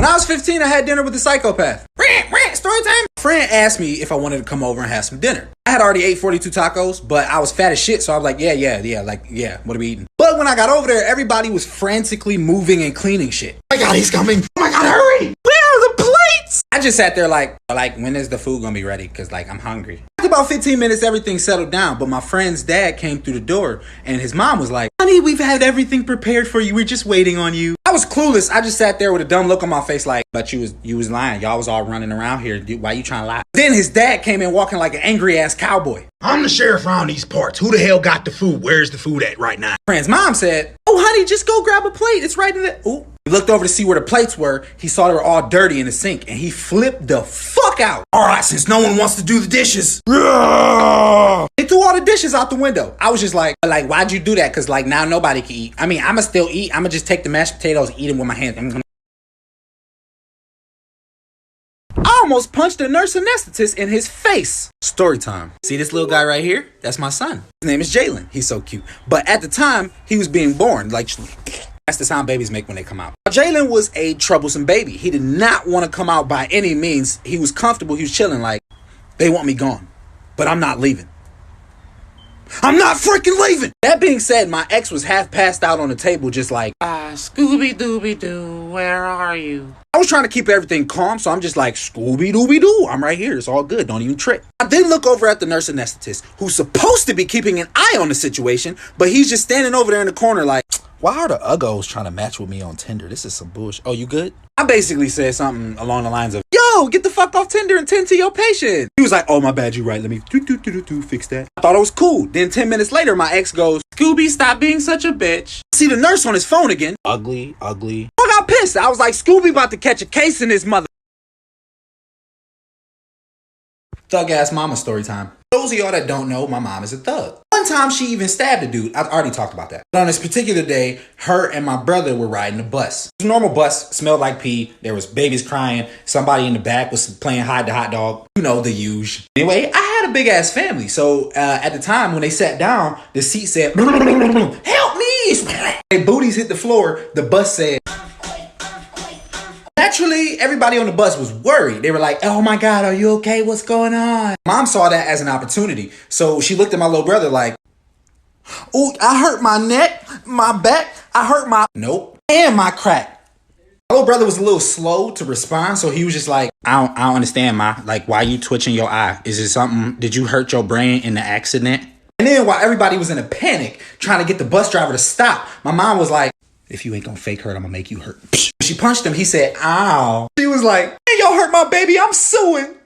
When I was 15, I had dinner with a psychopath. Story time. A friend asked me if I wanted to come over and have some dinner. I had already ate 42 tacos, but I was fat as shit, so I was like, yeah, what are we eating? But when I got over there, everybody was frantically moving and cleaning shit. Oh my God, he's coming. Oh my God, hurry. Where are the plates? I just sat there like, when is the food gonna be ready? Cause like, I'm hungry. After about 15 minutes, everything settled down, but my friend's dad came through the door and his mom was like, honey, we've had everything prepared for you. We're just waiting on you. I was clueless. I just sat there with a dumb look on my face like, but you was lying. Y'all was all running around here. Why you trying to lie? Then his dad came in walking like an angry ass cowboy. I'm the sheriff around these parts. Who the hell got the food? Where's the food at right now? Friend's mom said, oh, honey, just go grab a plate. It's right in the... Ooh. He looked over to see where the plates were. He saw they were all dirty in the sink, and he flipped the fuck out. All right, since no one wants to do the dishes. He threw all the dishes out the window. I was just like, why'd you do that? Because, like, now nobody can eat. I mean, I'ma still eat. I'ma just take the mashed potatoes, eat them with my hands. I almost punched a nurse anesthetist in his face. Story time. See this little guy right here? That's my son. His name is Jalen. He's so cute. But at the time, he was being born. Like, that's the sound babies make when they come out. Jalen was a troublesome baby. He did not want to come out by any means. He was comfortable. He was chilling like, they want me gone, but I'm not leaving. I'm not freaking leaving. That being said, my ex was half passed out on the table just like, Scooby-Dooby-Doo, where are you? I was trying to keep everything calm, so I'm just like, Scooby-Dooby-Doo, I'm right here. It's all good. Don't even trip. I then look over at the nurse anesthetist, who's supposed to be keeping an eye on the situation, but he's just standing over there in the corner like, why are the uggos trying to match with me on Tinder? This is some bullshit. Oh, you good? I basically said something along the lines of, yo, get the fuck off Tinder and tend to your patient. He was like, oh, my bad, you right. Let me fix that. I thought it was cool. Then 10 minutes later, my ex goes, Scooby, stop being such a bitch. See the nurse on his phone again. Ugly. I got pissed. I was like, Scooby about to catch a case in his mother. Thug ass mama story time. Those of y'all that don't know, my mom is a thug. One time she even stabbed a dude. I've already talked about that. But on this particular day, her and my brother were riding a bus. It was a normal bus, smelled like pee. There was babies crying. Somebody in the back was playing hide the hot dog. You know, the usual. Anyway, I had a big ass family. So at the time when they sat down, the seat said, help me. Their booties hit the floor. The bus said, naturally, everybody on the bus was worried. They were like, oh my God, are you okay? What's going on? Mom saw that as an opportunity. So she looked at my little brother like, oh, I hurt my neck, my back, I hurt my, nope, and my crack. My little brother was a little slow to respond. So he was just like, I don't understand, Ma. Like, why you twitching your eye? Is it something, did you hurt your brain in the accident? And then while everybody was in a panic, trying to get the bus driver to stop, my mom was like, if you ain't gonna fake hurt, I'm gonna make you hurt. She punched him. He said, ow. She was like, hey, y'all hurt my baby. I'm suing.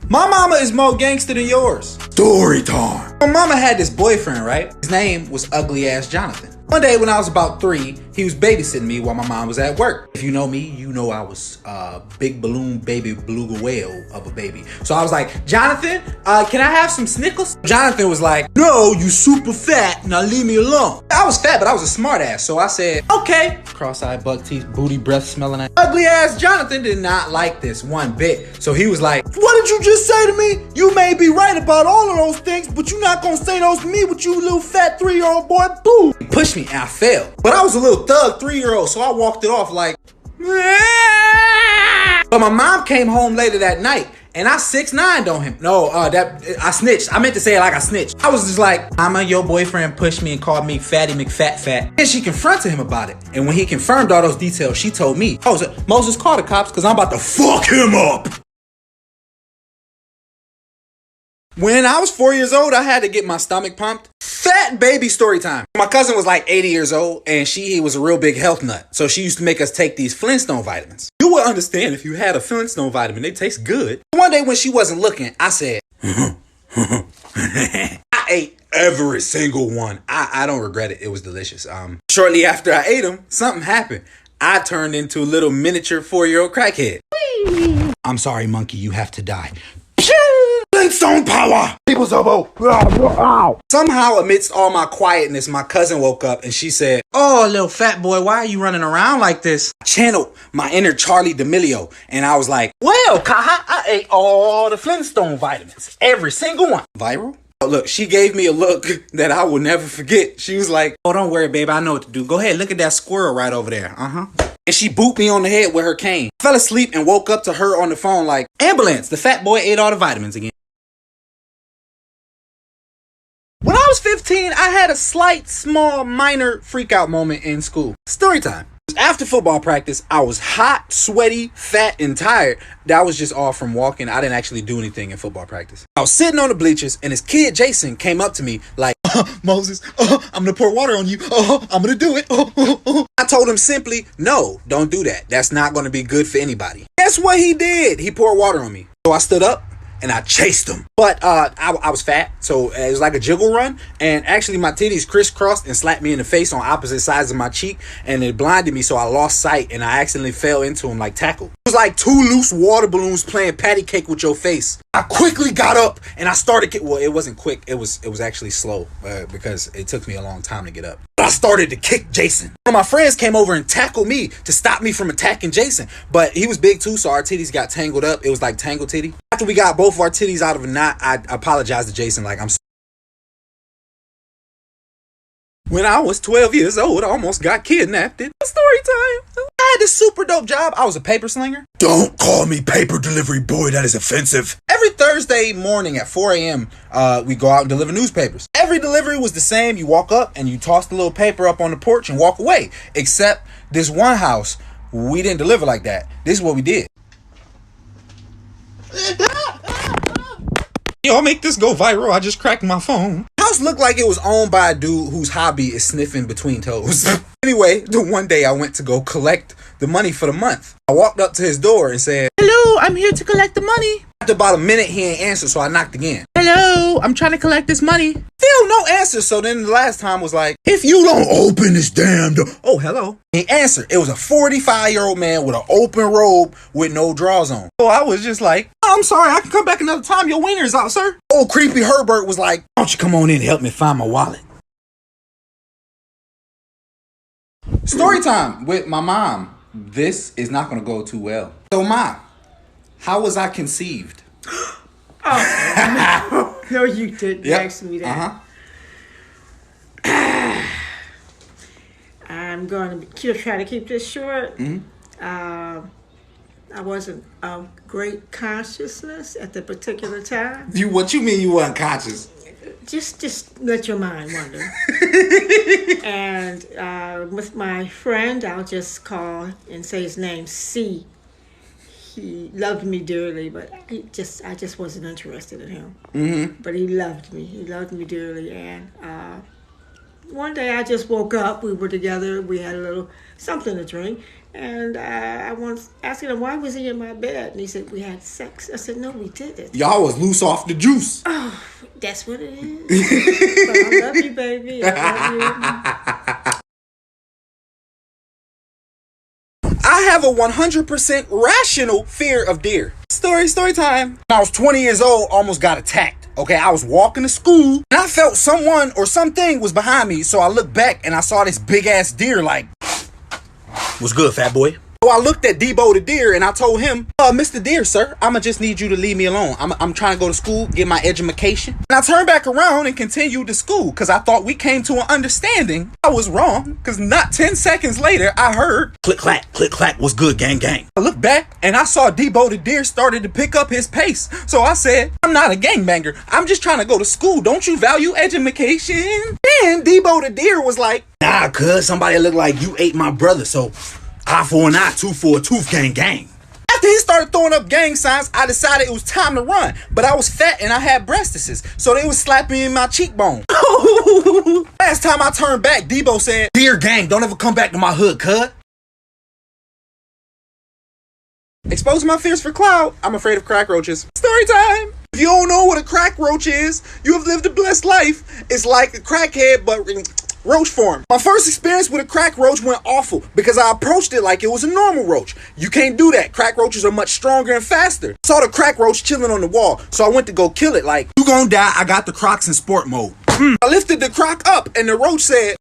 My mama is more gangster than yours. Story time. My mama had this boyfriend, right? His name was ugly ass Jonathan. One day when I was about 3, he was babysitting me while my mom was at work. If you know me, you know I was a big balloon baby beluga whale of a baby. So I was like, Jonathan, can I have some Snickers? Jonathan was like, no, you super fat. Now leave me alone. I was fat, but I was a smart ass. So I said, okay. Cross-eyed, buck teeth, booty breath smelling at. Ugly ass Jonathan did not like this one bit. So he was like, what did you just say to me? You may be right about all of those things, but you're not gonna say those to me with you little fat 3-year-old boy. Boo. He pushed me and I fell. But I was a little thug 3-year-old, so I walked it off like, but my mom came home later that night and I 6'9"'d on him. No, I snitched. I meant to say it like I snitched. I was just like, Mama, your boyfriend pushed me and called me Fatty McFat. And she confronted him about it. And when he confirmed all those details, she told me, Moses, call the cops because I'm about to fuck him up. When I was 4 years old, I had to get my stomach pumped. Fat baby story time. My cousin was like 80 years old and he was a real big health nut. So she used to make us take these Flintstone vitamins. You would understand if you had a Flintstone vitamin, they taste good. One day when she wasn't looking, I said, I ate every single one. I don't regret it. It was delicious. Shortly after I ate them, something happened. I turned into a little miniature 4-year-old crackhead. I'm sorry, monkey, you have to die. Flintstone power! People's elbow! Somehow, amidst all my quietness, my cousin woke up and she said, oh, little fat boy, why are you running around like this? I channeled my inner Charlie D'Amelio and I was like, well, Kaha, I ate all the Flintstone vitamins. Every single one. Viral? Oh, look, she gave me a look that I will never forget. She was like, oh, don't worry, babe. I know what to do. Go ahead. Look at that squirrel right over there. And she booped me on the head with her cane. I fell asleep and woke up to her on the phone like, ambulance, the fat boy ate all the vitamins again. When I was 15, I had a slight, small, minor freak-out moment in school. Story time. After football practice, I was hot, sweaty, fat, and tired. That was just all from walking. I didn't actually do anything in football practice. I was sitting on the bleachers, and this kid, Jason, came up to me like, Moses, I'm gonna pour water on you. I'm gonna do it. I told him simply, no, don't do that. That's not gonna be good for anybody. Guess what he did? He poured water on me. So I stood up and I chased him. But I was fat, so it was like a jiggle run. And actually my titties crisscrossed and slapped me in the face on opposite sides of my cheek. And it blinded me, so I lost sight and I accidentally fell into him like tackle. It was like two loose water balloons playing patty cake with your face. I quickly got up and I started, well, it wasn't quick. It was actually slow because it took me a long time to get up. But I started to kick Jason. One of my friends came over and tackled me to stop me from attacking Jason. But he was big too, so our titties got tangled up. It was like tangle titty. After we got both of our titties out of a knot, I apologized to Jason like, I'm sorry. When I was 12 years old, I almost got kidnapped. Story time. I had this super dope job. I was a paper slinger. Don't call me paper delivery boy. That is offensive. Every Thursday morning at 4 a.m., we go out and deliver newspapers. Every delivery was the same. You walk up and you toss the little paper up on the porch and walk away. Except this one house, we didn't deliver like that. This is what we did. Yo, I'll make this go viral. I just cracked my phone. The house looked like it was owned by a dude whose hobby is sniffing between toes. Anyway, the one day I went to go collect the money for the month. I walked up to his door and said, hello, I'm here to collect the money. After about a minute, he ain't answered, so I knocked again. Hello, I'm trying to collect this money. Still no answer, so then the last time was like, if you don't open this damn door. Oh, hello. He answered. It was a 45-year-old man with an open robe with no drawers on. So I was just like, oh, I'm sorry, I can come back another time. Your wiener's out, sir. Old creepy Herbert was like, why don't you come on in and help me find my wallet? Story time with my mom. This is not going to go too well. So, Ma, how was I conceived? Oh, no, you didn't ask me that. I'm going to try to keep this short. I wasn't of great consciousness at the particular time. What you mean you weren't conscious? Just let your mind wander. And with my friend, I'll just call and say his name, C. He loved me dearly, but I just wasn't interested in him. But he loved me. He loved me dearly. And one day I just woke up. We were together. We had a little something to drink. And I was asking him, why was he in my bed? And he said, we had sex. I said, no, we didn't. Y'all was loose off the juice. Oh, that's what it is. But I love you, baby. I love you. I have a 100% rational fear of deer. Story time. When I was 20 years old, almost got attacked. Okay, I was walking to school and I felt someone or something was behind me. So I looked back and I saw this big ass deer like, what's good, fat boy? So I looked at Debo the deer and I told him, Mr. Deer, sir, I'ma just need you to leave me alone. I'm trying to go to school, get my education. And I turned back around and continued to school because I thought we came to an understanding. I was wrong because not 10 seconds later, I heard click, clack, what's good, gang, gang. I looked back and I saw Debo the deer started to pick up his pace. So I said, I'm not a gangbanger. I'm just trying to go to school. Don't you value education? Then Debo the deer was like, nah, cuz somebody look like you ate my brother, so eye for an eye, tooth for a tooth, gang, gang. After he started throwing up gang signs, I decided it was time to run. But I was fat and I had breastises, so they was slapping in my cheekbone. Last time I turned back, Debo said, dear gang, don't ever come back to my hood, cuz. Exposing my fears for clout, I'm afraid of crack roaches. Story time. If you don't know what a crack roach is, you have lived a blessed life. It's like a crackhead, but roach form. My first experience with a crack roach went awful because I approached it like it was a normal roach. You can't do that. Crack roaches are much stronger and faster. Saw the crack roach chilling on the wall, so I went to go kill it like, you gonna die, I got the Crocs in sport mode. I lifted the croc up and the roach said,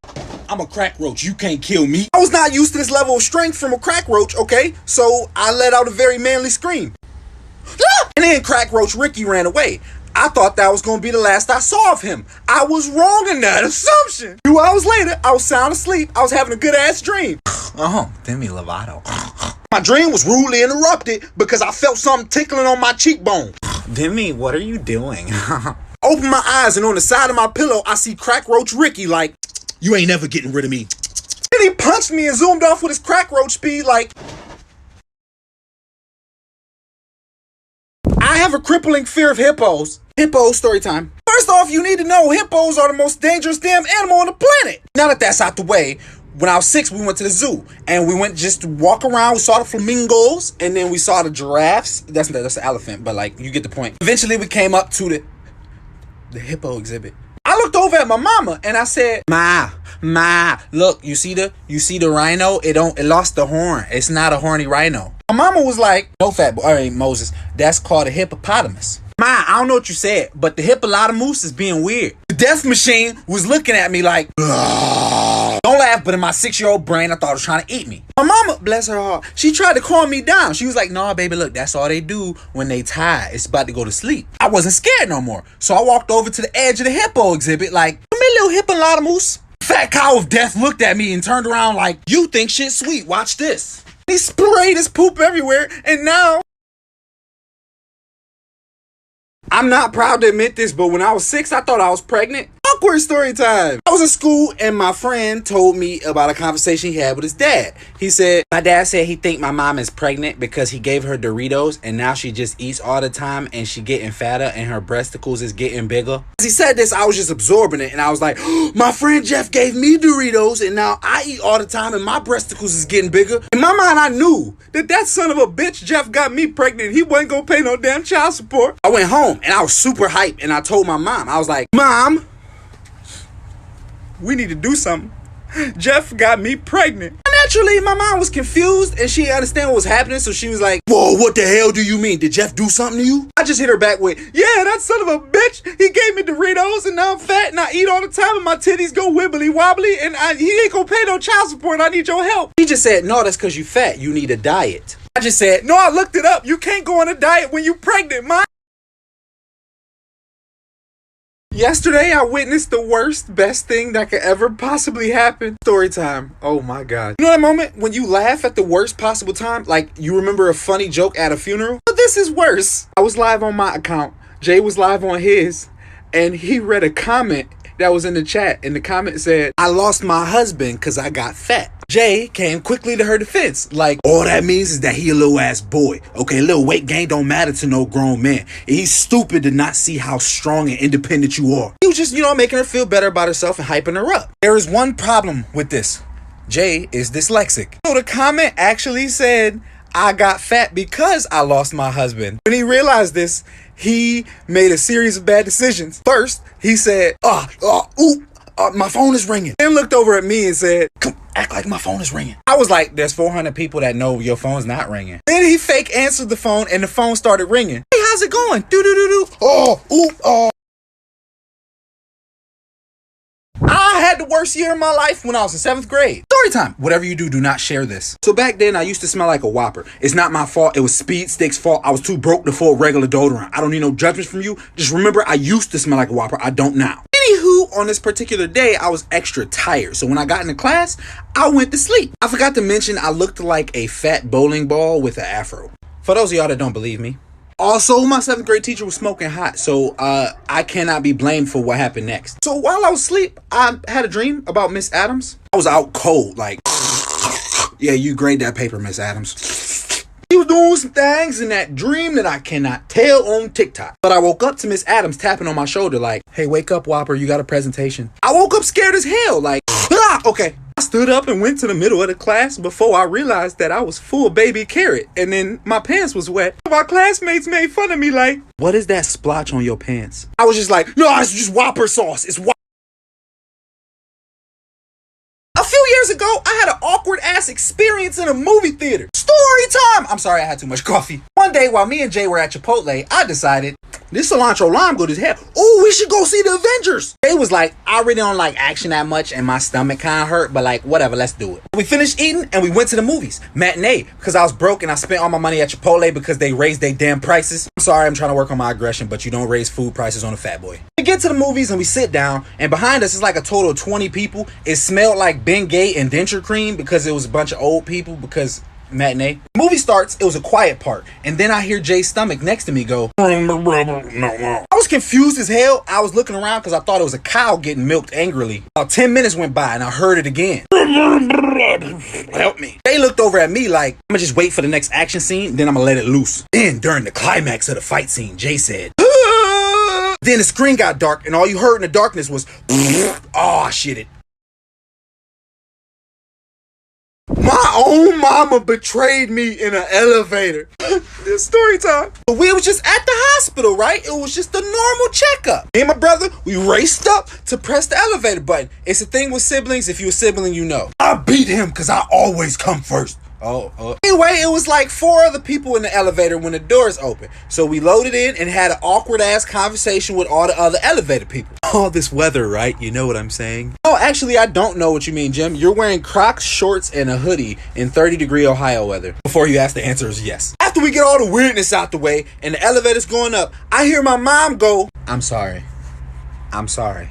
I'm a crack roach, you can't kill me. I was not used to this level of strength from a crack roach, okay? So I let out a very manly scream. And then crack roach Ricky ran away. I thought that was gonna be the last I saw of him. I was wrong in that assumption. 2 hours later, I was sound asleep. I was having a good ass dream. Demi Lovato. My dream was rudely interrupted because I felt something tickling on my cheekbone. Demi, what are you doing? Open my eyes and on the side of my pillow, I see Crack Roach Ricky like, You ain't never getting rid of me. Then he punched me and zoomed off with his crack roach speed like, I have a crippling fear of hippos. Hippos story time. First off, you need to know hippos are the most dangerous damn animal on the planet. Now that that's out the way, when I was 6, we went to the zoo and we went just to walk around. We saw the flamingos and then we saw the giraffes. That's an elephant, but like you get the point. Eventually, we came up to the hippo exhibit. I looked over at my mama and I said, Ma, look, you see the rhino? It lost the horn. It's not a horny rhino. My mama was like, no, fat boy. All right, Moses, that's called a hippopotamus. Ma, I don't know what you said, but the hippopotamus is being weird. The death machine was looking at me like, ugh. Don't laugh, but in my 6-year-old brain, I thought it was trying to eat me. My mama, bless her heart, she tried to calm me down. She was like, nah, baby, look, that's all they do when they tired. It's about to go to sleep. I wasn't scared no more. So I walked over to the edge of the hippo exhibit like, come here, little hippopotamus. Fat cow of death looked at me and turned around like, you think shit's sweet, watch this. He sprayed his poop everywhere, and now... I'm not proud to admit this, but when I was 6, I thought I was pregnant. Awkward story time. I was in school and my friend told me about a conversation he had with his dad. He said, my dad said he think my mom is pregnant because he gave her Doritos and now she just eats all the time and she getting fatter and her breasticles is getting bigger. As he said this, I was just absorbing it and I was like, oh, my friend Jeff gave me Doritos and now I eat all the time and my breasticles is getting bigger. In my mind, I knew that son of a bitch Jeff got me pregnant. He wasn't gonna pay no damn child support. I went home and I was super hyped and I told my mom, I was like, Mom, we need to do something. Jeff got me pregnant. Naturally, my mom was confused and she didn't understand what was happening, so she was like, whoa, what the hell do you mean? Did Jeff do something to you? I just hit her back with, yeah, that son of a bitch, he gave me Doritos and now I'm fat and I eat all the time and my titties go wibbly wobbly and he ain't gonna pay no child support and I need your help. He just said, no, that's because you fat. You need a diet. I just said, no, I looked it up. You can't go on a diet when you pregnant, ma. Yesterday, I witnessed the worst, best thing that could ever possibly happen. Story time. Oh my God. You know that moment when you laugh at the worst possible time? Like you remember a funny joke at a funeral? But this is worse. I was live on my account. Jay was live on his. And he read a comment that was in the chat. And the comment said, I lost my husband because I got fat. Jay came quickly to her defense. Like, all that means is that he a little ass boy. Okay, little weight gain don't matter to no grown man. And he's stupid to not see how strong and independent you are. He was just, making her feel better about herself and hyping her up. There is one problem with this. Jay is dyslexic. So the comment actually said, I got fat because I lost my husband. When he realized this, he made a series of bad decisions. First, he said, my phone is ringing. Then looked over at me and said, come, act like my phone is ringing. I was like, there's 400 people that know your phone's not ringing. Then he fake answered the phone and the phone started ringing. Hey, how's it going? Do. I had the worst year of my life when I was in 7th grade. Story time. Whatever you do, do not share this. So back then, I used to smell like a Whopper. It's not my fault. It was Speed Stick's fault. I was too broke to afford regular deodorant. I don't need no judgments from you. Just remember, I used to smell like a Whopper. I don't now. Anywho, on this particular day, I was extra tired. So when I got into class, I went to sleep. I forgot to mention I looked like a fat bowling ball with an afro. For those of y'all that don't believe me. Also, my 7th grade teacher was smoking hot, so I cannot be blamed for what happened next. So while I was asleep, I had a dream about Miss Adams. I was out cold, like, yeah, you grade that paper, Miss Adams. He was doing some things in that dream that I cannot tell on TikTok. But I woke up to Miss Adams tapping on my shoulder like, hey, wake up, Whopper, you got a presentation. I woke up scared as hell, like, okay. I stood up and went to the middle of the class before I realized that I was full baby carrot and then my pants was wet. My classmates made fun of me like, what is that splotch on your pants? I was just like, no, it's just Whopper sauce. It's Whopper. A few years ago, I had an awkward ass experience in a movie theater. Story time! I'm sorry I had too much coffee. One day while me and Jay were at Chipotle, I decided, this cilantro lime good as hell. Oh, we should go see the Avengers. They was like, I really don't like action that much and my stomach kind of hurt, but like, whatever, let's do it. We finished eating and we went to the movies. Matinee, because I was broke and I spent all my money at Chipotle because they raised their damn prices. I'm sorry, I'm trying to work on my aggression, but you don't raise food prices on a fat boy. We get to the movies and we sit down, and behind us is like a total of 20 people. It smelled like Bengay and denture cream because it was a bunch of old people because matinee. Movie starts, it was a quiet part, and then I hear Jay's stomach next to me go. I was confused as hell. I was looking around because I thought it was a cow getting milked angrily. About 10 minutes went by and I heard it again. Help me. Jay looked over at me like, I'm gonna just wait for the next action scene, then I'm gonna let it loose. Then during the climax of the fight scene, Jay said, then the screen got dark and all you heard in the darkness was, oh shit it. My own mama betrayed me in an elevator. This story time. But we was just at the hospital, right? It was just a normal checkup. Me and my brother, we raced up to press the elevator button. It's a thing with siblings. If you're a sibling, you know. I beat him because I always come first. Anyway, it was like 4 other people in the elevator when the doors opened. So we loaded in and had an awkward ass conversation with all the other elevator people. All this weather, right? You know what I'm saying? Oh, actually, I don't know what you mean, Jim. You're wearing Crocs, shorts, and a hoodie in 30-degree Ohio weather. Before you ask, the answer is yes. After we get all the weirdness out the way and the elevator's going up, I hear my mom go, I'm sorry. I'm sorry.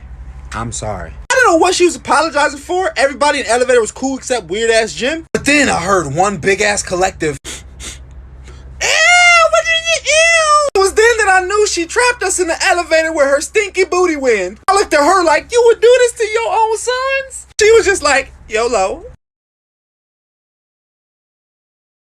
I'm sorry. I don't know what she was apologizing for. Everybody in the elevator was cool except weird ass Jim. But then I heard one big ass collective. Ew, what did you ew? It was then that I knew she trapped us in the elevator where her stinky booty went. I looked at her like, you would do this to your own sons? She was just like, YOLO.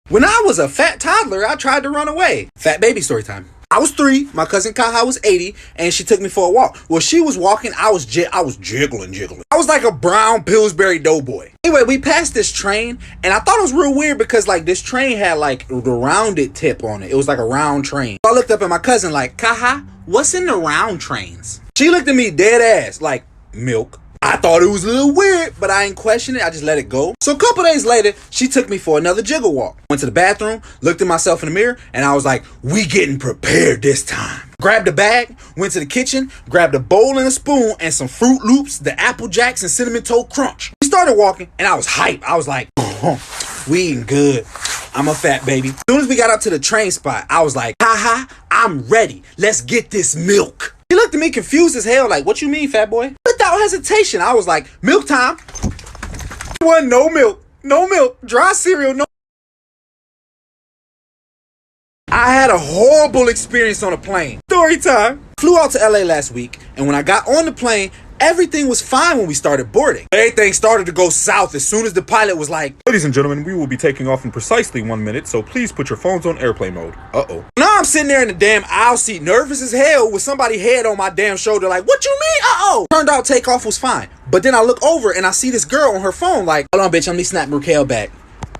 When I was a fat toddler, I tried to run away. Fat baby story time. I was 3, my cousin Kaha was 80, and she took me for a walk. While she was walking, I was jiggling. I was like a brown Pillsbury doughboy. Anyway, we passed this train, and I thought it was real weird because like this train had like the rounded tip on it. It was like a round train. So I looked up at my cousin like, Kaha, what's in the round trains? She looked at me dead ass like, milk. I thought it was a little weird, but I ain't question it. I just let it go. So a couple days later, she took me for another jiggle walk. Went to the bathroom, looked at myself in the mirror, and I was like, we getting prepared this time. Grabbed a bag, went to the kitchen, grabbed a bowl and a spoon and some Fruit Loops, the Apple Jacks, and Cinnamon Toast Crunch. We started walking, and I was hyped. I was like, we eating good. I'm a fat baby. As soon as we got up to the train spot, I was like, haha, I'm ready. Let's get this milk. He looked at me confused as hell, like, what you mean, fat boy? Without hesitation, I was like, milk time. There wasn't no milk, dry cereal, no. I had a horrible experience on a plane. Story time. Flew out to LA last week, and when I got on the plane, everything was fine when we started boarding. Everything started to go south as soon as the pilot was like, ladies and gentlemen, we will be taking off in precisely 1 minute, so please put your phones on airplane mode. Now I'm sitting there in the damn aisle seat, nervous as hell, with somebody head on my damn shoulder like, what you mean? Turned out takeoff was fine. But then I look over and I see this girl on her phone like, hold on, bitch, let me snap Raquel back.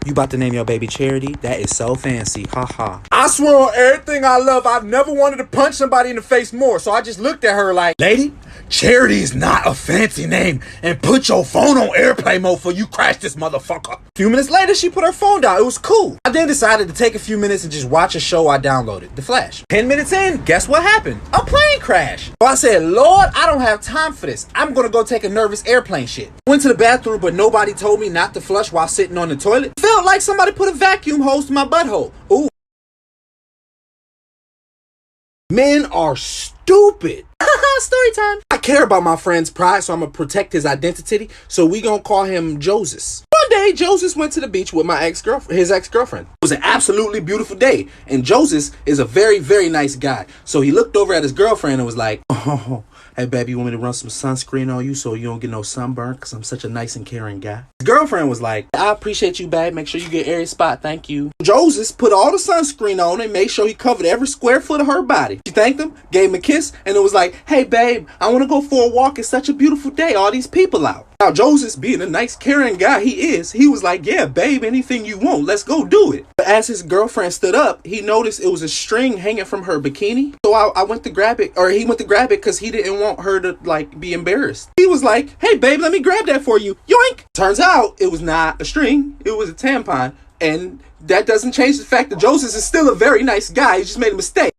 You about to name your baby Charity? That is so fancy. Ha. I swear on everything I love, I've never wanted to punch somebody in the face more. So I just looked at her like, lady, Charity is not a fancy name. And put your phone on airplane mode before you crash this motherfucker. A few minutes later, she put her phone down. It was cool. I then decided to take a few minutes and just watch a show I downloaded, The Flash. 10 minutes in, guess what happened? A plane crash. So I said, Lord, I don't have time for this. I'm gonna go take a nervous airplane shit. Went to the bathroom, but nobody told me not to flush while sitting on the toilet. Felt like somebody put a vacuum hose to my butthole. Ooh. Men are stupid. Story time. I care about my friend's pride, so I'm gonna protect his identity. So we gonna call him Joseph. One day, Joseph went to the beach with his ex-girlfriend. It was an absolutely beautiful day, and Joseph is a very, very nice guy. So he looked over at his girlfriend and was like, oh, hey baby, you want me to run some sunscreen on you so you don't get no sunburn? Because I'm such a nice and caring guy. His girlfriend was like, I appreciate you, babe. Make sure you get every spot. Thank you. Joseph put all the sunscreen on and made sure he covered every square foot of her body. She thanked him, gave him a kiss, and it was like, hey babe, I want to go for a walk. It's such a beautiful day. All these people out. Now Joseph, being a nice, caring guy he was like, yeah, babe, anything you want. Let's go do it. But as his girlfriend stood up, he noticed it was a string hanging from her bikini. So I went to grab it, or he went to grab it because he didn't want her to like be embarrassed. He was like, hey babe, let me grab that for you. Yoink. Turns out it was not a string. It was a tampon. And that doesn't change the fact that Joseph is still a very nice guy. He just made a mistake.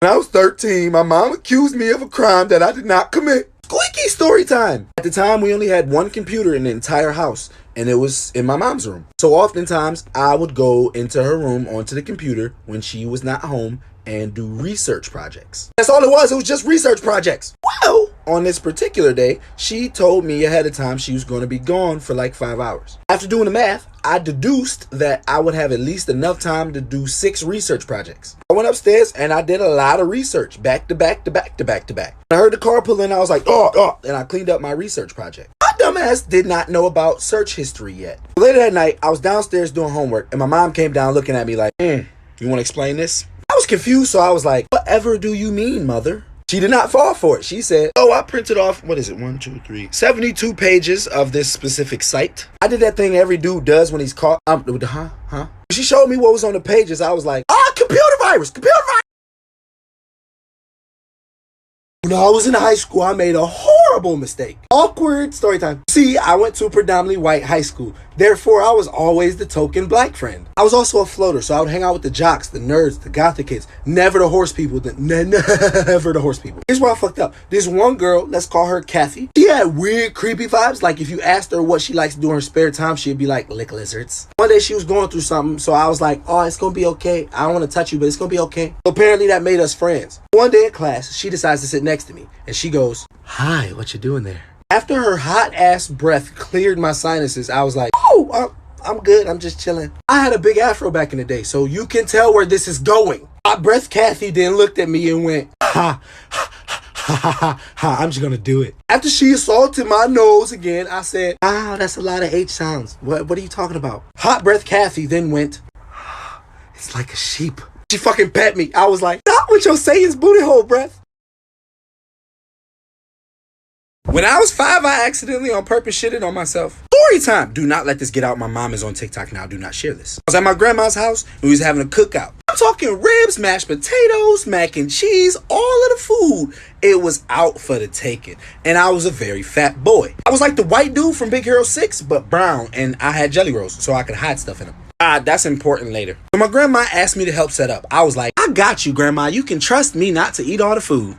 When I was 13, my mom accused me of a crime that I did not commit. Squeaky story time. At the time, we only had one computer in the entire house, and it was in my mom's room. So oftentimes, I would go into her room onto the computer when she was not home and do research projects. That's all it was just research projects. Well, on this particular day, she told me ahead of time she was going to be gone for like 5 hours. After doing the math, I deduced that I would have at least enough time to do 6 research projects. I went upstairs and I did a lot of research, back to back to back to back to back. I heard the car pull in, I was like, and I cleaned up my research project. My dumbass did not know about search history yet. Later that night, I was downstairs doing homework and my mom came down looking at me like, you want to explain this? I was confused, so I was like, whatever do you mean, mother? She did not fall for it. She said, I printed off, 72 pages of this specific site. I did that thing every dude does when he's caught. She showed me what was on the pages. I was like, computer virus. When I was in high school, I made a horrible mistake. Awkward story time. See, I went to a predominantly white high school. Therefore, I was always the token black friend. I was also a floater, so I would hang out with the jocks, the nerds, the gothic kids. Never the horse people. Never the horse people. Here's where I fucked up. This one girl, let's call her Kathy. She had weird, creepy vibes. Like if you asked her what she likes to do in her spare time, she'd be like, lick lizards. One day she was going through something, so I was like, it's gonna be okay. I don't want to touch you, but it's gonna be okay. So apparently that made us friends. One day in class, she decides to sit next to me, and she goes, hi, what you doing there? After her hot ass breath cleared my sinuses, I was like, I'm good. I'm just chilling. I had a big afro back in the day, so you can tell where this is going. Hot breath Kathy then looked at me and went, ha, I'm just gonna do it. After she assaulted my nose again, I said, that's a lot of H sounds. What are you talking about? Hot breath Kathy then went, it's like a sheep. She fucking pet me. I was like, not with your Satan's booty hole breath. When I was 5, I accidentally on purpose shitted on myself. Story time. Do not let this get out. My mom is on TikTok now. Do not share this. I was at my grandma's house and we was having a cookout. I'm talking ribs, mashed potatoes, mac and cheese, all of the food. It was out for the taking. And I was a very fat boy. I was like the white dude from Big Hero 6, but brown. And I had jelly rolls so I could hide stuff in them. That's important later. So my grandma asked me to help set up. I was like, I got you, grandma. You can trust me not to eat all the food.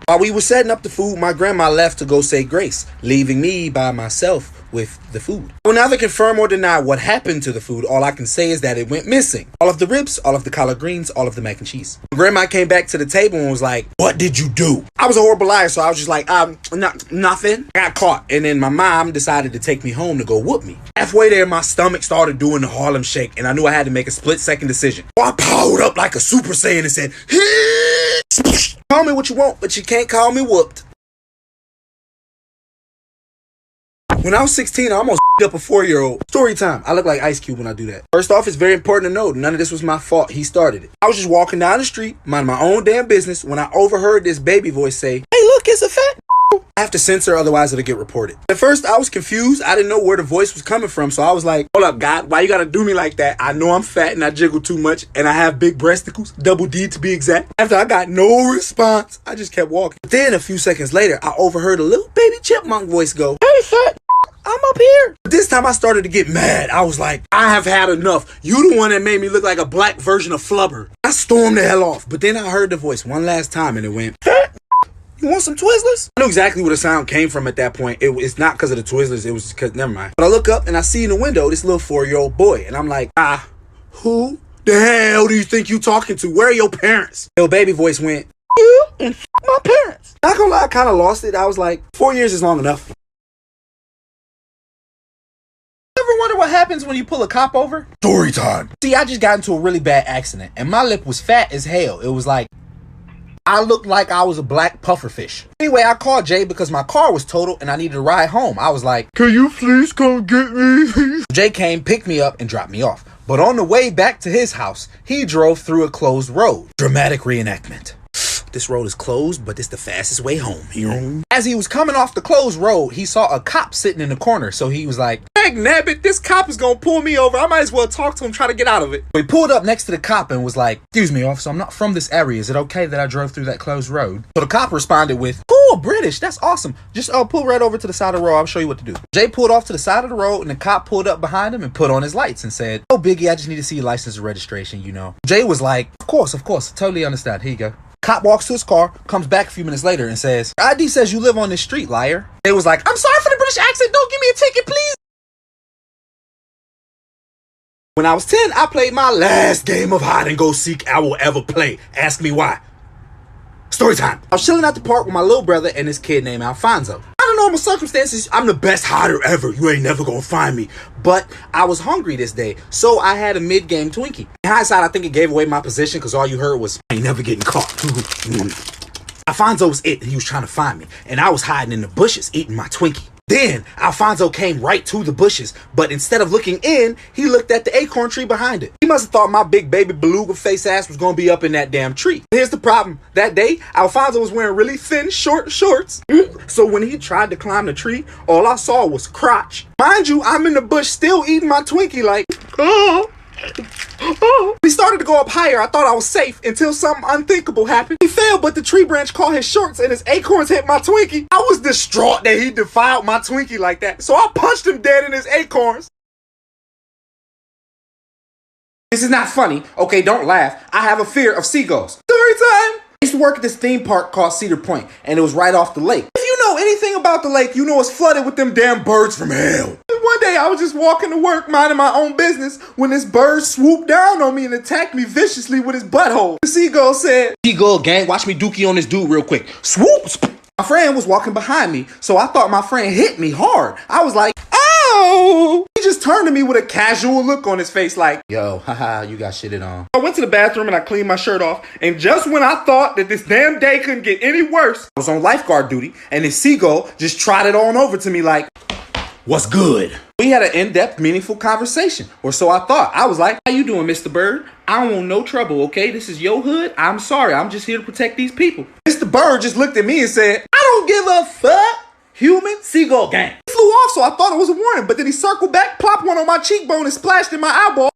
While we were setting up the food, my grandma left to go say grace, leaving me by myself with the food. I will neither confirm or deny what happened to the food. All I can say is that it went missing. All of the ribs, all of the collard greens, all of the mac and cheese. My grandma came back to the table and was like, what did you do? I was a horrible liar, so I was just like, nothing. I got caught. And then my mom decided to take me home to go whoop me. Halfway there, my stomach started doing the Harlem Shake, and I knew I had to make a split-second decision. So I powered up like a Super Saiyan and said, call me what you want, but you can't call me whooped. When I was 16, I almost up a 4-year-old. Story time. I look like Ice Cube when I do that. First off, it's very important to note, none of this was my fault. He started it. I was just walking down the street, minding my own damn business, when I overheard this baby voice say, hey, look, it's a fat. I have to censor, otherwise it'll get reported. At first, I was confused. I didn't know where the voice was coming from, so I was like, hold up, God, why you gotta do me like that? I know I'm fat and I jiggle too much, and I have big breasticles, double D to be exact. After I got no response, I just kept walking. But then a few seconds later, I overheard a little baby chipmunk voice go, hey, fat, I'm up here. But this time I started to get mad. I was like, I have had enough. You the one that made me look like a black version of Flubber. I stormed the hell off, but then I heard the voice one last time and it went, you want some Twizzlers? I knew exactly where the sound came from at that point. It's not because of the Twizzlers. It was because, never mind. But I look up and I see in the window this little 4-year-old boy. And I'm like, who the hell do you think you talking to? Where are your parents? Little baby voice went, you and my parents. Not gonna lie, I kind of lost it. I was like, 4 years is long enough. Ever wonder what happens when you pull a cop over? Story time. See, I just got into a really bad accident. And my lip was fat as hell. It was like, I looked like I was a black pufferfish. Anyway, I called Jay because my car was totaled and I needed a ride home. I was like, can you please come get me? Jay came, picked me up, and dropped me off. But on the way back to his house, he drove through a closed road. Dramatic reenactment. This road is closed, but it's the fastest way home. As he was coming off the closed road, he saw a cop sitting in the corner. So he was like, dang nabbit, this cop is gonna pull me over. I might as well talk to him, try to get out of it. So he pulled up next to the cop and was like, excuse me, officer, I'm not from this area. Is it okay that I drove through that closed road? So the cop responded with, cool, British, that's awesome. Just pull right over to the side of the road. I'll show you what to do. Jay pulled off to the side of the road and the cop pulled up behind him and put on his lights and said, oh, Biggie, I just need to see your license and registration, you know. Jay was like, of course, totally understand. Here you go. Cop walks to his car, comes back a few minutes later and says, "Your ID says you live on this street, liar." They was like, "I'm sorry for the British accent, don't give me a ticket, please." When I was 10, I played my last game of hide and go seek I will ever play. Ask me why. Story time. I was chilling at the park with my little brother and this kid named Alfonso. Under normal circumstances, I'm the best hider ever. You ain't never gonna find me. But I was hungry this day, so I had a mid-game Twinkie. In hindsight, I think it gave away my position because all you heard was, "I ain't never getting caught." Alfonso was it. He was trying to find me, and I was hiding in the bushes eating my Twinkie. Then Alfonso came right to the bushes, but instead of looking in, he looked at the acorn tree behind it. He must have thought my big baby beluga face ass was gonna be up in that damn tree. Here's the problem. That day, Alfonso was wearing really thin, short shorts. So when he tried to climb the tree, all I saw was crotch. Mind you, I'm in the bush still eating my Twinkie like, oh. He started to go up higher. I thought I was safe until something unthinkable happened. He fell, but the tree branch caught his shorts and his acorns hit my Twinkie. I was distraught that he defiled my Twinkie like that, so I punched him dead in his acorns. This is not funny. Okay, don't laugh. I have a fear of seagulls. Story time! I used to work at this theme park called Cedar Point, and it was right off the lake. If you know anything about the lake, you know it's flooded with them damn birds from hell. One day I was just walking to work, minding my own business, when this bird swooped down on me and attacked me viciously with his butthole. The seagull said, "Seagull gang, watch me dookie on this dude real quick." Swoops! My friend was walking behind me, so I thought my friend hit me hard. I was like, "Ow!" He just turned to me with a casual look on his face like, "Yo, haha, you got shitted on." I went to the bathroom and I cleaned my shirt off, and just when I thought that this damn day couldn't get any worse, I was on lifeguard duty, and this seagull just trotted on over to me like, "What's good?" We had an in-depth, meaningful conversation, or so I thought. I was like, "How you doing, Mr. Bird? I don't want no trouble, okay? This is your hood. I'm sorry. I'm just here to protect these people." Mr. Bird just looked at me and said, "I don't give a fuck. Human seagull gang." He flew off, so I thought it was a warning, but then he circled back, plopped one on my cheekbone, and splashed in my eyeball.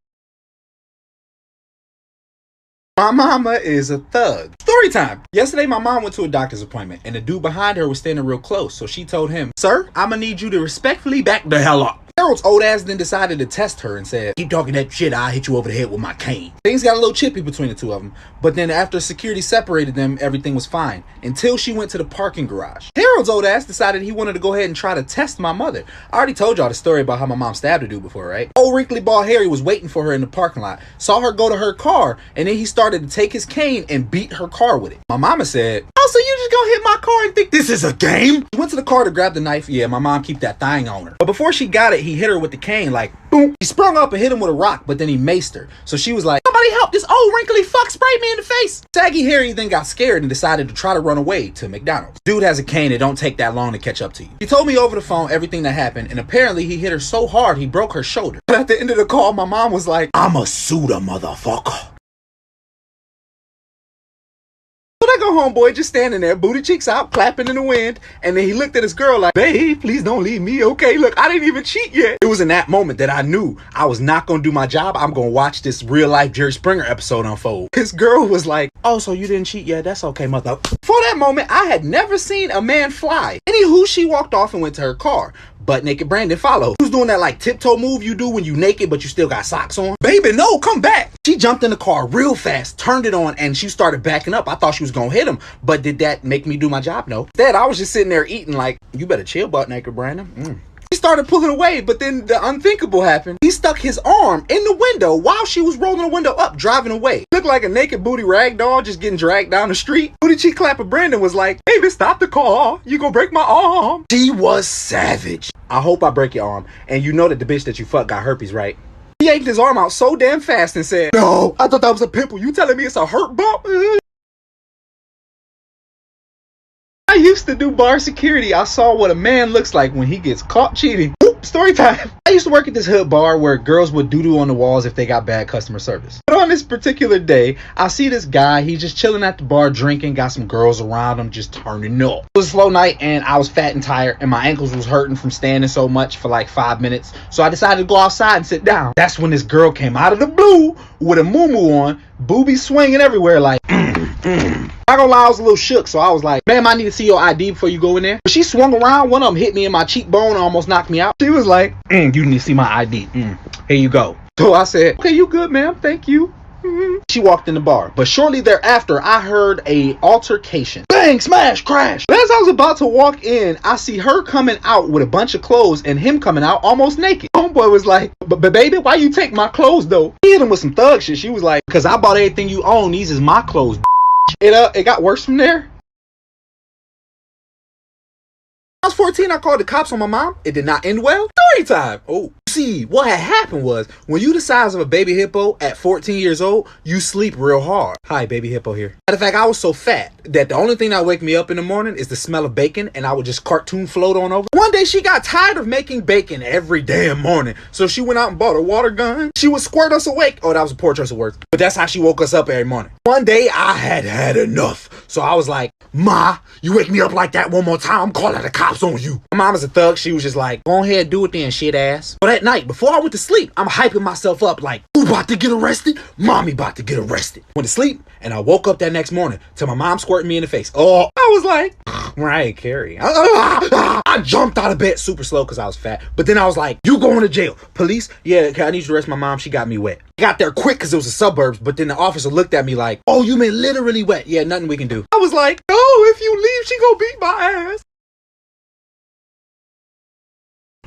My mama is a thug. Story time. Yesterday, my mom went to a doctor's appointment, and the dude behind her was standing real close, so she told him, "Sir, I'm gonna need you to respectfully back the hell up." Harold's old ass then decided to test her and said, "Keep talking that shit, I'll hit you over the head with my cane." Things got a little chippy between the two of them, but then after security separated them, everything was fine, until she went to the parking garage. Harold's old ass decided he wanted to go ahead and try to test my mother. I already told y'all the story about how my mom stabbed a dude before, right? Old wrinkly bald Harry was waiting for her in the parking lot, saw her go to her car, and then he started to take his cane and beat her car with it. My mama said, "Oh, so you just gonna hit my car and think this is a game?" She went to the car to grab the knife. Yeah, my mom keep that thing on her. But before she got it, he hit her with the cane like, boom. He sprung up and hit him with a rock, but then he maced her. So she was like, "Somebody help, this old wrinkly fuck sprayed me in the face." Saggy Harry then got scared and decided to try to run away to McDonald's. Dude has a cane, it don't take that long to catch up to you. He told me over the phone everything that happened, and apparently he hit her so hard he broke her shoulder. But at the end of the call, my mom was like, "I'ma sue the motherfucker." So that go homeboy just standing there, booty cheeks out, clapping in the wind, and then he looked at his girl like, "Babe, please don't leave me, okay? Look, I didn't even cheat yet." It was in that moment that I knew I was not gonna do my job. I'm gonna watch this real life Jerry Springer episode unfold. His girl was like, "Oh, so you didn't cheat yet? That's okay, mother." For that moment, I had never seen a man fly. Anywho, she walked off and went to her car. Butt naked Brandon followed. He was doing that like tiptoe move you do when you naked but you still got socks on. "Baby, no, come back." She jumped in the car real fast, turned it on, and she started backing up. I thought she was gonna hit him, but did that make me do my job? No. Instead, I was just sitting there eating like, "You better chill, butt naked Brandon." He started pulling away, but then the unthinkable happened. He stuck his arm in the window while she was rolling the window up, driving away. Looked like a naked booty rag doll just getting dragged down the street. Booty cheek clapper Brandon was like, "Baby, stop the car. You gonna break my arm." She was savage. I hope I break your arm. And you know that the bitch that you fucked got herpes, right? He yanked his arm out so damn fast and said, "No, I thought that was a pimple. You telling me it's a hurt bump?" I used to do bar security. I saw what a man looks like when he gets caught cheating. Story time. I used to work at this hood bar where girls would doo-doo on the walls if they got bad customer service. But on this particular day, I see this guy. He's just chilling at the bar drinking, got some girls around him just turning up. It was a slow night and I was fat and tired and my ankles was hurting from standing so much for like 5 minutes. So I decided to go outside and sit down. That's when this girl came out of the blue with a muumuu on, boobies swinging everywhere like, Not gonna lie, I was a little shook, so I was like, "Ma'am, I need to see your ID before you go in there." But she swung around, one of them hit me in my cheekbone and almost knocked me out. She was like, "You need to see my ID. Here you go." So I said, "Okay, you good, ma'am, thank you." She walked in the bar, but shortly thereafter, I heard a altercation. Bang, smash, crash. As I was about to walk in, I see her coming out with a bunch of clothes and him coming out almost naked. Homeboy was like, but baby, why you take my clothes though? He hit him with some thug shit. She was like, because I bought everything you own. These is my clothes. It got worse from there. I was 14, I called the cops on my mom. It did not end well. Story time. Oh, see, what had happened was, when you the size of a baby hippo at 14 years old, you sleep real hard. Hi, baby hippo here. Matter of fact, I was so fat that the only thing that would wake me up in the morning is the smell of bacon, and I would just cartoon float on over. One day, she got tired of making bacon every damn morning, so she went out and bought a water gun. She would squirt us awake. Oh, that was a poor choice of words, but that's how she woke us up every morning. One day, I had enough, so I was like, Ma, you wake me up like that one more time, I'm calling the cops on you. My mom is a thug. She was just like, go ahead, do it then, shit ass. But at night, before I went to sleep, I'm hyping myself up like, who about to get arrested? Mommy about to get arrested. Went to sleep, and I woke up that next morning to my mom squirting me in the face. Oh, I was like, Mariah Carey. I jumped out of bed super slow because I was fat. But then I was like, you going to jail. Police? Yeah, I need you to arrest my mom. She got me wet. I got there quick because it was the suburbs, but then the officer looked at me like, oh, you mean literally wet? Yeah, nothing we can do. I was like, no, if you leave, she gonna beat my ass.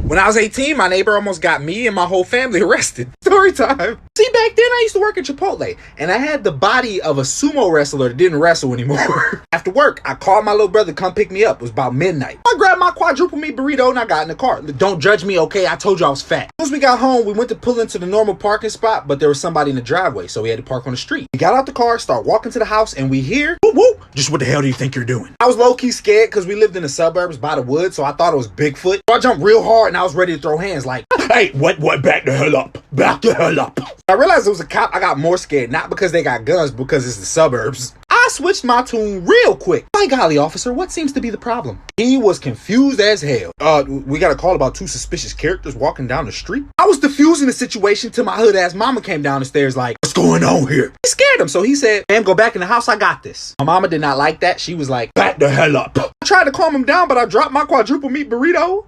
When I was 18, my neighbor almost got me and my whole family arrested. Story time. See, back then I used to work at Chipotle, and I had the body of a sumo wrestler that didn't wrestle anymore. After work, I called my little brother to come pick me up. It was about midnight. I grabbed my quadruple meat burrito and I got in the car. Don't judge me, okay? I told you I was fat. As soon as we got home, we went to pull into the normal parking spot, but there was somebody in the driveway, so we had to park on the street. We got out the car, start walking to the house, and we hear, whoop, whoop. Just what the hell do you think you're doing? I was low-key scared because we lived in the suburbs by the woods, so I thought it was Bigfoot. So I jumped real hard and I was ready to throw hands like, hey, what, back the hell up. Back the hell up. I realized it was a cop. I got more scared, not because they got guns, because it's the suburbs. I switched my tune real quick. My golly, officer, what seems to be the problem? He was confused as hell. We got a call about 2 suspicious characters walking down the street. I was diffusing the situation till my hood ass mama came down the stairs like, what's going on here? It scared him, so he said, ma'am, go back in the house, I got this. My mama did not like that. She was like, back the hell up. I tried to calm him down, but I dropped my quadruple meat burrito.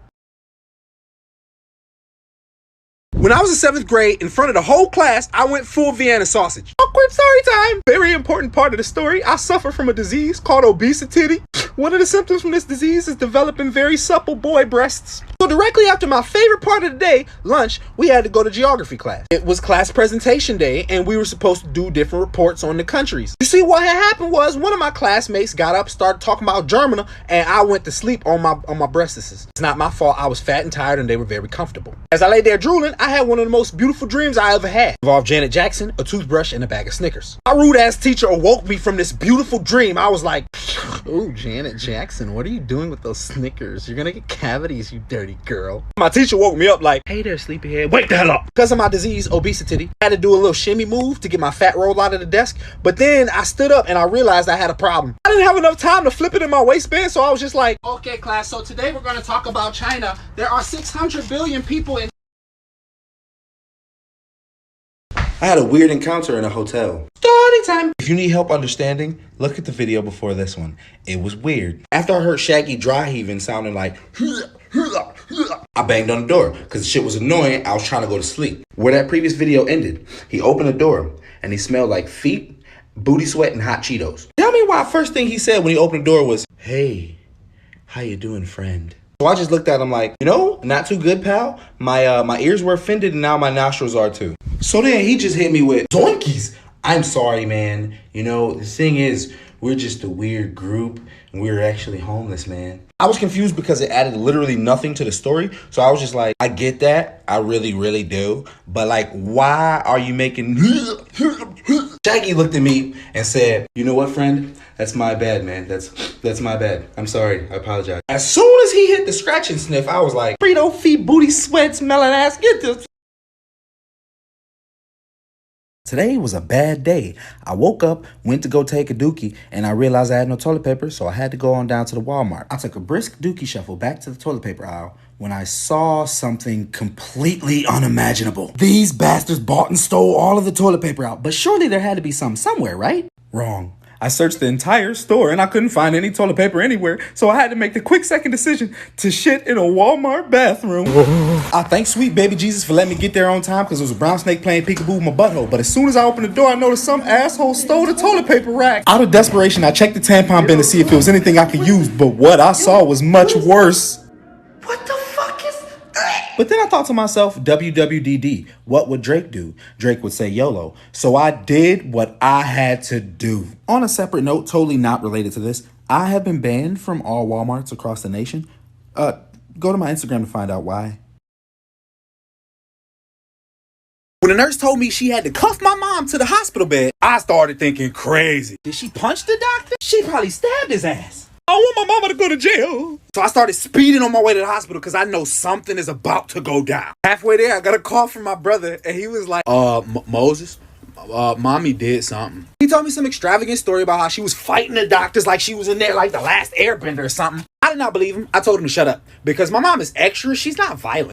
When I was in 7th grade, in front of the whole class, I went full Vienna sausage. Awkward story time. Very important part of the story. I suffer from a disease called obesity. One of the symptoms from this disease is developing very supple boy breasts. So directly after my favorite part of the day, lunch, we had to go to geography class. It was class presentation day, and we were supposed to do different reports on the countries. You see, what had happened was one of my classmates got up, started talking about Germany, and I went to sleep on my breastises. It's not my fault. I was fat and tired, and they were very comfortable. As I lay there drooling, I had one of the most beautiful dreams I ever had. It involved Janet Jackson, a toothbrush, and a bag of Snickers. My rude ass teacher awoke me from this beautiful dream. I was like, oh, Janet Jackson, what are you doing with those Snickers? You're gonna get cavities, you dirty girl. My teacher woke me up like, hey there, sleepyhead, wake the hell up. Because of my disease, obesity, I had to do a little shimmy move to get my fat roll out of the desk. But then I stood up and I realized I had a problem. I didn't have enough time to flip it in my waistband, so I was just like, okay, class, so today we're gonna talk about China. There are 600 billion people in... I had a weird encounter in a hotel. Story time. If you need help understanding, look at the video before this one. It was weird. After I heard Shaggy dry heaving sounding like, I banged on the door because the shit was annoying. I was trying to go to sleep. Where that previous video ended, he opened the door and he smelled like feet, booty sweat, and hot Cheetos. Tell me why first thing he said when he opened the door was, hey, how you doing, friend? So I just looked at him like, you know, not too good, pal. My ears were offended and now my nostrils are too. So then he just hit me with, Zoinkies. I'm sorry, man. You know, the thing is, we're just a weird group and we're actually homeless, man. I was confused because it added literally nothing to the story. So I was just like, I get that. I really, really do. But like, why are you making... Shaggy looked at me and said, you know what, friend? That's my bad, man. That's my bad. I'm sorry. I apologize. As soon as he hit the scratch and sniff, I was like, Frito feet, booty sweat, smelling ass, get this. Today was a bad day. I woke up, went to go take a dookie, and I realized I had no toilet paper, so I had to go on down to the Walmart. I took a brisk dookie shuffle back to the toilet paper aisle when I saw something completely unimaginable. These bastards bought and stole all of the toilet paper out, but surely there had to be some somewhere, right? Wrong. I searched the entire store and I couldn't find any toilet paper anywhere, so I had to make the quick second decision to shit in a Walmart bathroom. I thank sweet baby Jesus for letting me get there on time because there was a brown snake playing peekaboo with my butthole. But as soon as I opened the door, I noticed some asshole stole the toilet paper rack. Out of desperation, I checked the tampon bin to see if there was anything I could use, but what I saw was much worse. What the fuck is that? But then I thought to myself, WWDD, what would Drake do? Drake would say YOLO. So I did what I had to do. On a separate note, totally not related to this, I have been banned from all Walmarts across the nation. Go to my Instagram to find out why. When the nurse told me she had to cuff my mom to the hospital bed, I started thinking crazy. Did she punch the doctor? She probably stabbed his ass. I want my mama to go to jail. So I started speeding on my way to the hospital because I know something is about to go down. Halfway there, I got a call from my brother, and he was like, Moses, mommy did something. He told me some extravagant story about how she was fighting the doctors like she was in there like the last airbender or something. I did not believe him. I told him to shut up because my mom is extra. She's not violent.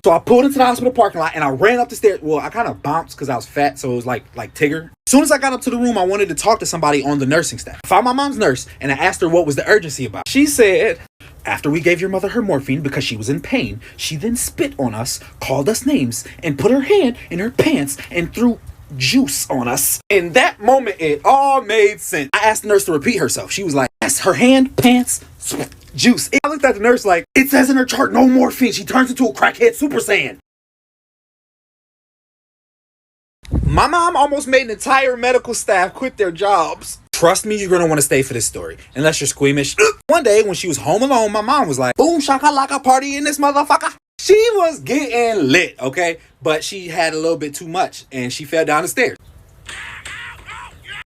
So I pulled into the hospital parking lot and I ran up the stairs. Well, I kind of bounced because I was fat, so it was like Tigger. As soon as I got up to the room, I wanted to talk to somebody on the nursing staff. I found my mom's nurse and I asked her what was the urgency about. She said, after we gave your mother her morphine because she was in pain, she then spit on us, called us names, and put her hand in her pants and threw juice on us. In that moment, it all made sense. I asked the nurse to repeat herself. She was like, yes, her hand, pants, juice. I looked at the nurse like, it says in her chart, no morphine. She turns into a crackhead Super Saiyan. My mom almost made an entire medical staff quit their jobs. Trust me, you're going to want to stay for this story. Unless you're squeamish. One day, when she was home alone, my mom was like, boom, shakalaka party in this motherfucker. She was getting lit, okay? But she had a little bit too much, and she fell down the stairs.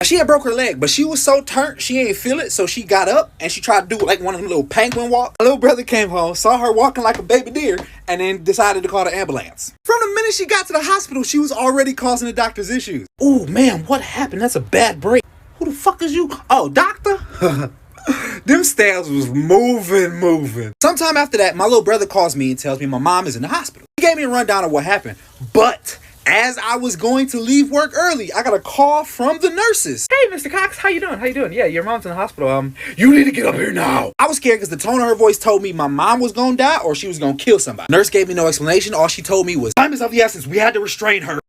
She had broke her leg, but she was so turned, she ain't feel it, so she got up, and she tried to do like one of them little penguin walk. My little brother came home, saw her walking like a baby deer, and then decided to call the ambulance. From the minute she got to the hospital, she was already causing the doctor's issues. Ooh, man, what happened? That's a bad break. Who the fuck is you? Oh, doctor? Them stabs was moving. Sometime after that, my little brother calls me and tells me my mom is in the hospital. He gave me a rundown of what happened, but as I was going to leave work early, I got a call from the nurses. Hey, Mr. Cox, how you doing? Yeah, your mom's in the hospital. You need to get up here now. I was scared because the tone of her voice told me my mom was gonna die or she was gonna kill somebody. Nurse gave me no explanation. All she told me was, time is of the essence. We had to restrain her.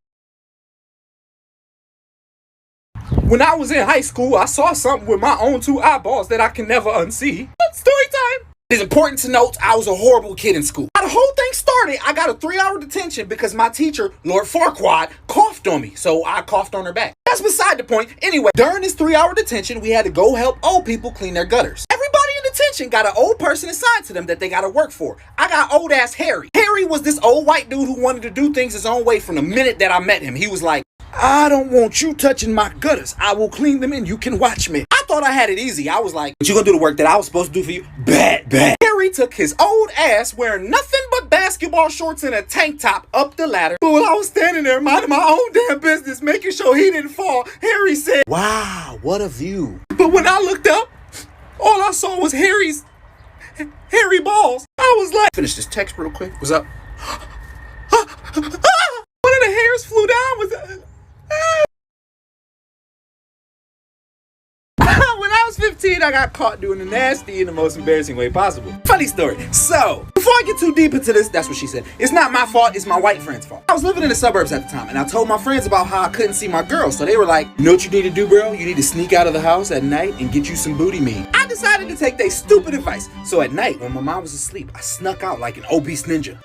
When I was in high school, I saw something with my own two eyeballs that I can never unsee. Story time. It's important to note I was a horrible kid in school. How the whole thing started, I got a 3-hour detention because my teacher, Lord Farquaad, coughed on me. So I coughed on her back. That's beside the point. Anyway, during this 3-hour detention, we had to go help old people clean their gutters. Everybody in detention got an old person assigned to them that they got to work for. I got old ass Harry. Harry was this old white dude who wanted to do things his own way from the minute that I met him. He was like, I don't want you touching my gutters. I will clean them and you can watch me. I thought I had it easy. I was like, but you gonna do the work that I was supposed to do for you? Bet. Harry took his old ass wearing nothing but basketball shorts and a tank top up the ladder. But while I was standing there minding my own damn business, making sure he didn't fall, Harry said, wow, what a view. But when I looked up, all I saw was Harry balls. I was like, finish this text real quick. What's up? One of the hairs flew down. When I was 15, I got caught doing the nasty in the most embarrassing way possible. Funny story. So, before I get too deep into this, that's what she said. It's not my fault, it's my white friend's fault. I was living in the suburbs at the time, and I told my friends about how I couldn't see my girl. So they were like, you know what you need to do, bro? You need to sneak out of the house at night and get you some booty meat. I decided to take their stupid advice. So at night, when my mom was asleep, I snuck out like an obese ninja.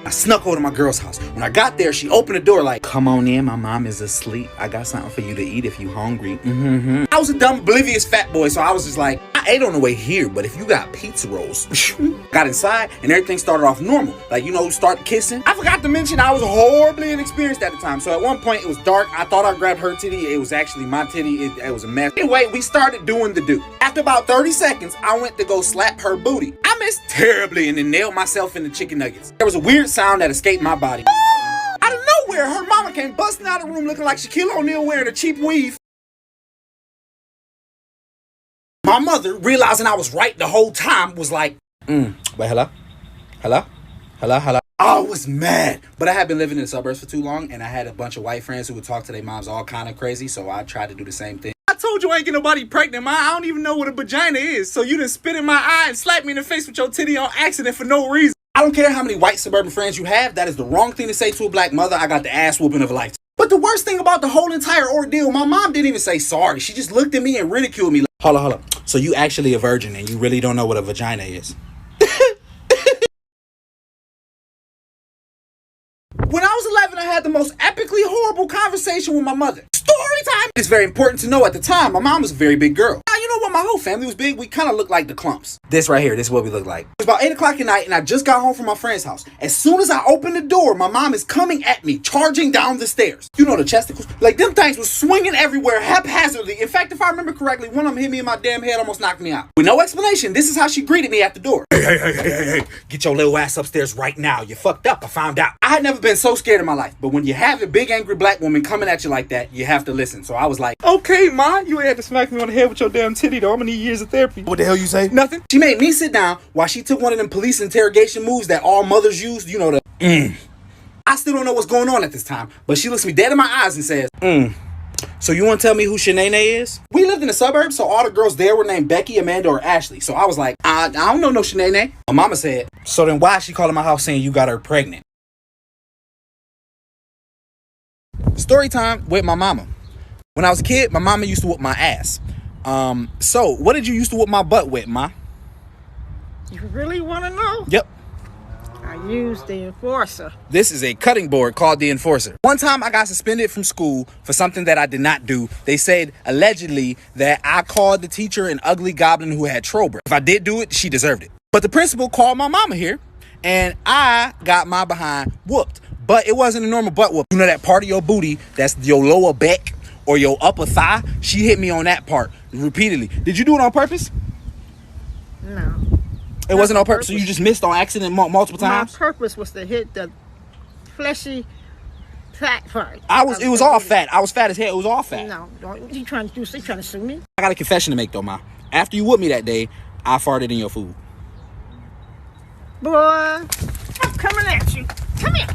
I snuck over to my girl's house. When I got there, she opened the door like, come on in, my mom is asleep. I got something for you to eat if you hungry. I was a dumb, oblivious fat boy, so I was just like, I ate on the way here, but if you got pizza rolls. Got inside, and everything started off normal. Like, you know, start kissing. I forgot to mention I was horribly inexperienced at the time, so at one point it was dark. I thought I grabbed her titty. It was actually my titty. It was a mess. Anyway, we started doing the do. After about 30 seconds, I went to go slap her booty. I missed terribly and then nailed myself in the chicken nuggets. There was a weird sound that escaped my body. Out of nowhere, her mama came busting out of the room looking like Shaquille O'Neal wearing a cheap weave. My mother, realizing I was right the whole time, was like, wait, hello? Hello. I was mad, but I had been living in the suburbs for too long, and I had a bunch of white friends who would talk to their moms all kind of crazy, so I tried to do the same thing. I told you I ain't get nobody pregnant, ma. I don't even know what a vagina is, so you done spit in my eye and slapped me in the face with your titty on accident for no reason. I don't care how many white suburban friends you have, that is the wrong thing to say to a black mother. I got the ass whooping of a lifetime. But the worst thing about the whole entire ordeal, my mom didn't even say sorry. She just looked at me and ridiculed me. Hold on. So you actually a virgin and you really don't know what a vagina is? When I was 11, I had the most epically horrible conversation with my mother. Story time! It's very important to know at the time, my mom was a very big girl. Now, you know what? My whole family was big. We kind of looked like the clumps. This right here, this is what we look like. It was about 8 o'clock at night, and I just got home from my friend's house. As soon as I opened the door, my mom is coming at me, charging down the stairs. You know the chesticles? Like, them things was swinging everywhere, haphazardly. In fact, if I remember correctly, one of them hit me in my damn head, almost knocked me out. With no explanation, this is how she greeted me at the door. Hey. Get your little ass upstairs right now. You fucked up, I found out. I had never been so scared in my life, but when you have a big angry black woman coming at you like that, you have to listen. So I was like, Okay, ma, you ain't had to smack me on the head with your damn titty, though. I'm gonna need years of therapy. What the hell you say? Nothing. she made me sit down while she took one of them police interrogation moves that all mothers use. You know, I still don't know what's going on at this time, but she looks me dead in my eyes and says, So you want to tell me who Shanae is? We lived in the suburbs, so all the girls there were named Becky, Amanda, or Ashley. So I was like, I don't know no Shanae. My mama said, so then why is she calling my house saying you got her pregnant? Story time with my mama. When I was a kid, my mama used to whoop my ass. So what did you used to whoop my butt with, ma? You really want to know? Yep. I used the enforcer. This is a cutting board called the Enforcer. One time I got suspended from school for something that I did not do. They said, allegedly, that I called the teacher an ugly goblin who had troll breath. If I did do it, she deserved it. But the principal called my mama here, and I got my behind whooped. But it wasn't a normal butt whoop. You know that part of your booty that's your lower back or your upper thigh? She hit me on that part repeatedly. Did you do it on purpose? No. It wasn't on purpose, so you just missed on accident multiple times? My purpose was to hit the fleshy fat part. It was all fat. I was fat as hell. It was all fat. No, you trying to sue me? I got a confession to make though, ma. After you whooped me that day, I farted in your food. Boy, I'm coming at you. Come here.